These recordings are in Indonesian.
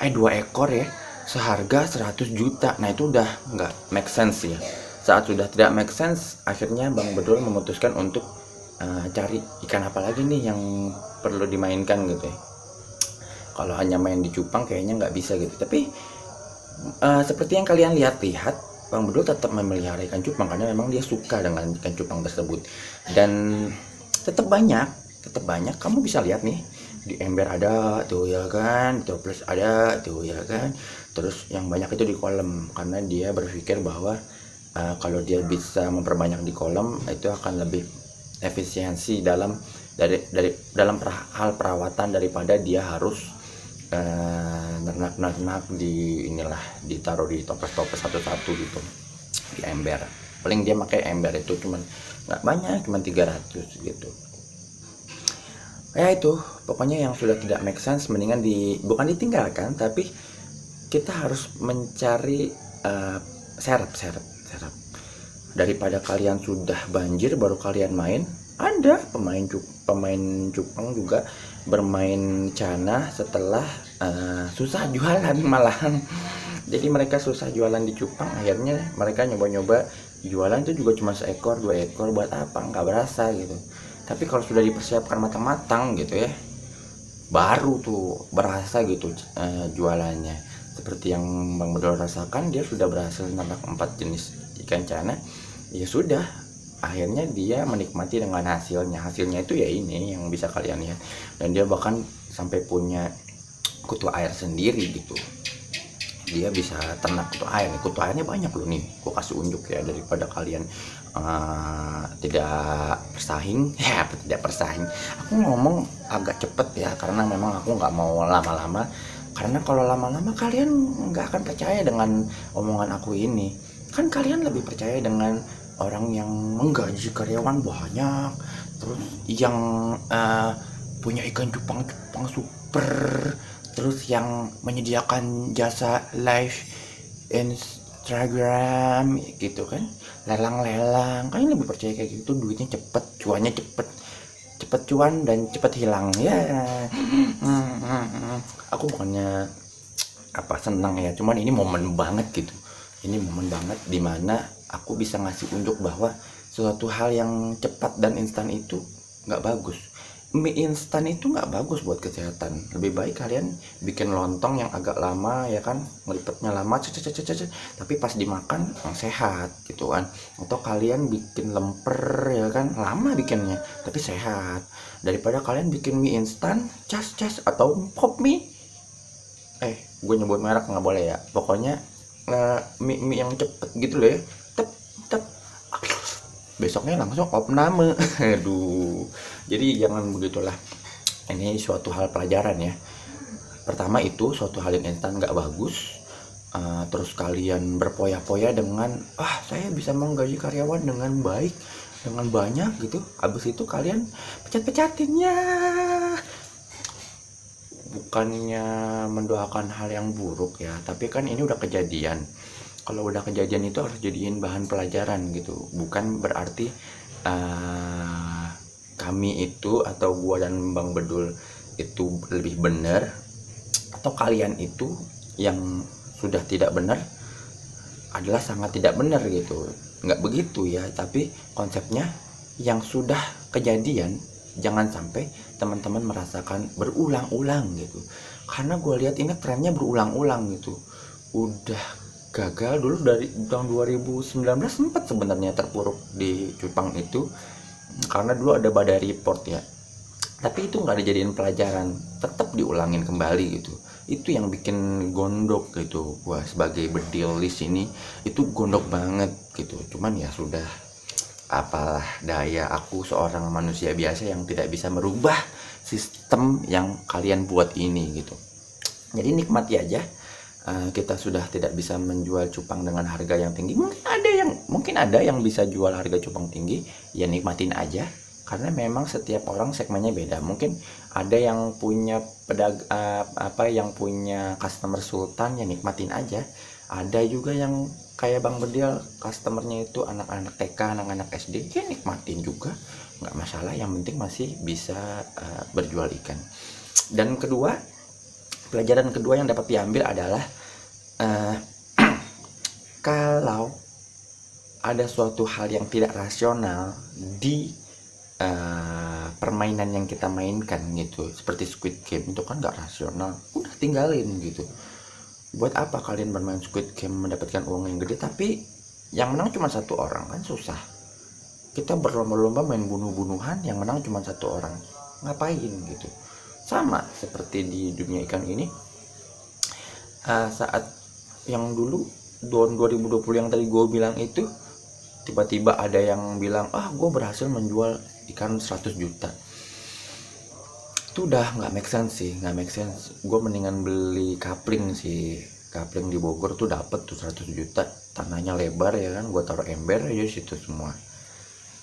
2 ekor ya, seharga 100 juta. Nah itu udah nggak make sense ya. Saat sudah tidak make sense, akhirnya Bang Bedul memutuskan untuk cari ikan apa lagi nih yang perlu dimainkan gitu ya. Kalau hanya main di cupang kayaknya nggak bisa gitu. Tapi seperti yang kalian lihat, Bang Bedul tetap memelihara ikan cupang karena memang dia suka dengan ikan cupang tersebut. Dan tetap banyak. Kamu bisa lihat nih, di ember ada tuh ya kan, toples ada tuh ya kan. Terus yang banyak itu di kolam, karena dia berpikir bahwa kalau dia bisa memperbanyak di kolam itu akan lebih efisiensi dalam hal perawatan daripada dia harus nernak di inilah, ditaruh di toples satu-satu gitu di ember. Paling dia pakai ember itu cuman nggak banyak, cuman 300 gitu. Ya itu pokoknya yang sudah tidak make sense mendingan bukan ditinggalkan, tapi kita harus mencari serep daripada kalian sudah banjir baru kalian main. Ada pemain cupang juga bermain cana setelah susah jualan malahan. Jadi mereka susah jualan di cupang, akhirnya mereka nyoba-nyoba jualan itu juga cuma 1 ekor 2 ekor, buat apa, nggak berasa gitu. Tapi kalau sudah dipersiapkan matang-matang gitu ya, baru tuh berasa gitu jualannya. Seperti yang Bang Bedul rasakan, dia sudah berhasil menernak 4 jenis ikan cana. Ya sudah, akhirnya dia menikmati dengan hasilnya itu ya ini yang bisa kalian lihat. Dan dia bahkan sampai punya kutu air sendiri gitu. Dia bisa ternak kutu air. Kutu airnya banyak loh nih, aku kasih unjuk ya, daripada kalian tidak bersaing ya, tidak bersaing. Aku ngomong agak cepet ya, karena memang aku nggak mau lama-lama, karena kalau lama-lama kalian nggak akan percaya dengan omongan aku ini. Kan kalian lebih percaya dengan orang yang menggaji karyawan banyak, terus yang punya ikan cupang super, terus yang menyediakan jasa live Instagram gitu kan, lelang-lelang. Kalian lebih percaya kayak gitu, duitnya cepet, cuannya cepet cuan dan cepet hilang ya. Aku bukannya senang ya, cuman ini momen banget gitu. Ini momen banget dimana aku bisa ngasih unjuk bahwa suatu hal yang cepat dan instan itu nggak bagus. Mie instan itu nggak bagus buat kesehatan. Lebih baik kalian bikin lontong yang agak lama ya kan, ngelipetnya lama, tapi pas dimakan sehat gitu kan. Atau kalian bikin lemper ya kan, lama bikinnya tapi sehat, daripada kalian bikin mie instan cas atau pop mie. Gue nyebut merek nggak boleh ya, pokoknya mie yang cepet gitu loh ya, tep besoknya langsung opname. Aduh, jadi jangan begitulah. Ini suatu hal pelajaran ya. Pertama itu suatu hal yang instan nggak bagus. Terus kalian berpoya-poya dengan saya bisa menggaji karyawan dengan baik, dengan banyak gitu. Habis itu kalian pecat-pecatinnya. Bukannya mendoakan hal yang buruk ya, tapi kan ini udah kejadian. Kalau udah kejadian itu harus jadiin bahan pelajaran gitu. Bukan berarti kami itu atau gua dan Bang Bedul itu lebih benar, atau kalian itu yang sudah tidak benar adalah sangat tidak benar gitu. Nggak begitu ya, tapi konsepnya yang sudah kejadian jangan sampai teman-teman merasakan berulang-ulang gitu. Karena gue lihat ini trennya berulang-ulang gitu. Udah gagal dulu dari tahun 2019, sempat sebenarnya terpuruk di cupang itu karena dulu ada badai report ya, tapi itu nggak dijadiin pelajaran, tetap diulangin kembali gitu. Itu yang bikin gondok gitu. Gua sebagai bedil di sini itu gondok banget gitu. Cuman ya sudah, apalah daya, aku seorang manusia biasa yang tidak bisa merubah sistem yang kalian buat ini gitu. Jadi nikmati aja. Kita sudah tidak bisa menjual cupang dengan harga yang tinggi. Mungkin ada yang bisa jual harga cupang tinggi, ya nikmatin aja. Karena memang setiap orang segmennya beda. Mungkin ada yang punya yang punya customer sultan, ya nikmatin aja. Ada juga yang kayak Bang Bedil, customernya itu anak-anak TK, anak-anak SD, ya nikmatin juga, nggak masalah. Yang penting masih bisa berjual ikan. Dan kedua, Pelajaran kedua yang dapat diambil adalah kalau ada suatu hal yang tidak rasional di permainan yang kita mainkan gitu, seperti Squid Game itu kan nggak rasional, udah tinggalin gitu. Buat apa kalian bermain Squid Game mendapatkan uang yang gede tapi yang menang cuma satu orang? Kan susah. Kita berlomba-lomba main bunuh-bunuhan, yang menang cuma satu orang, ngapain gitu. Sama seperti di dunia ikan ini, saat yang dulu tahun 2020 yang tadi gue bilang itu, tiba-tiba ada yang bilang, gue berhasil menjual ikan 100 juta. Itu udah nggak make sense sih, nggak make sense. Gue mendingan beli kapling sih. Kapling di Bogor tuh dapet tuh 100 juta, tanahnya lebar ya kan, gue taruh ember aja situ semua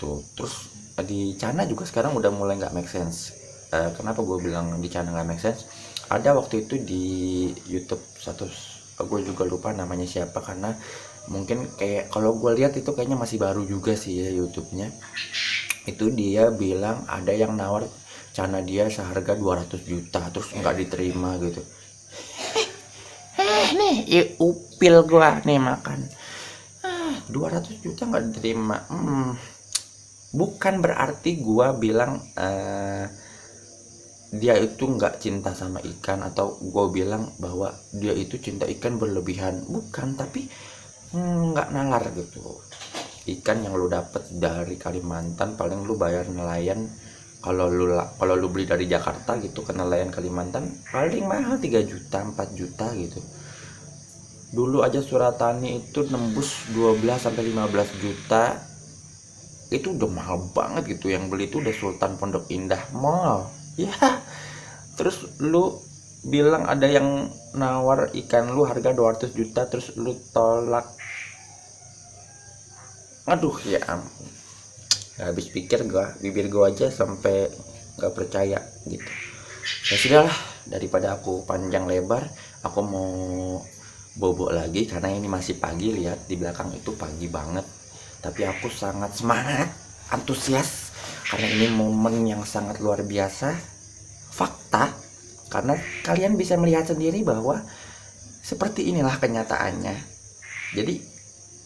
tuh. Terus di Cana juga sekarang udah mulai nggak make sense. Kenapa gue bilang di Cana nggak make sense? Ada waktu itu di YouTube satu, gue juga lupa namanya siapa, karena mungkin kayak kalau gue lihat itu kayaknya masih baru juga sih ya YouTube-nya. Itu dia bilang ada yang nawar Cana dia seharga 200 juta, terus nggak diterima gitu. Nih upil gua nih makan 200 juta nggak diterima. Bukan berarti gua bilang dia itu nggak cinta sama ikan, atau gue bilang bahwa dia itu cinta ikan berlebihan, bukan. Tapi nggak nalar gitu. Ikan yang lu dapet dari Kalimantan paling lu bayar nelayan, kalau lu beli dari Jakarta gitu ke nelayan Kalimantan paling mahal 3 juta 4 juta gitu. Dulu aja Suratani itu nembus 12 sampai 15 juta, itu udah mahal banget gitu. Yang beli itu udah Sultan Pondok Indah Mall ya. Terus lu bilang ada yang nawar ikan lu harga 200 juta, terus lu tolak. Aduh ya ampun, gak habis pikir gua, bibir gua aja sampai gak percaya gitu. Ya sudahlah, daripada aku panjang lebar, aku mau bobo lagi karena ini masih pagi. Lihat di belakang itu pagi banget, tapi aku sangat semangat, antusias, karena ini momen yang sangat luar biasa. Fakta, karena kalian bisa melihat sendiri bahwa seperti inilah kenyataannya. Jadi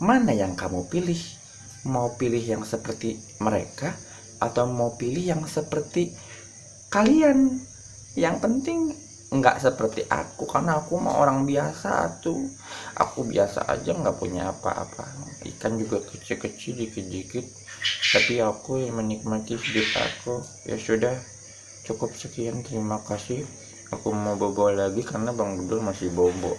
mana yang kamu pilih? Mau pilih yang seperti mereka atau mau pilih yang seperti kalian? Yang penting nggak seperti aku, karena aku mah orang biasa tuh. Aku biasa aja, nggak punya apa-apa. Ikan juga kecil-kecil, dikit-dikit, tapi aku yang menikmati hidup aku. Ya sudah, cukup sekian, terima kasih. Aku mau bobo lagi karena Bang Bedul masih bobo.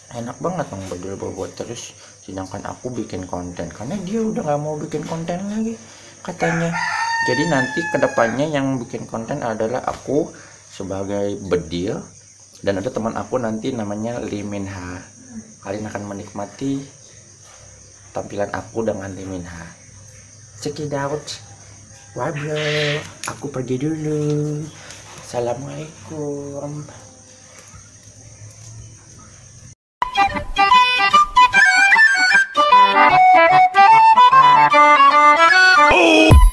Enak banget Bang Bedul bobo terus, sedangkan aku bikin konten, karena dia udah nggak mau bikin konten lagi katanya. Jadi nanti kedepannya yang bikin konten adalah aku sebagai Bedil, dan ada teman aku nanti namanya Liminha. Kalian akan menikmati tampilan aku dengan Liminha. Check it out. Wah bro, aku pergi dulu. Assalamualaikum. Oh!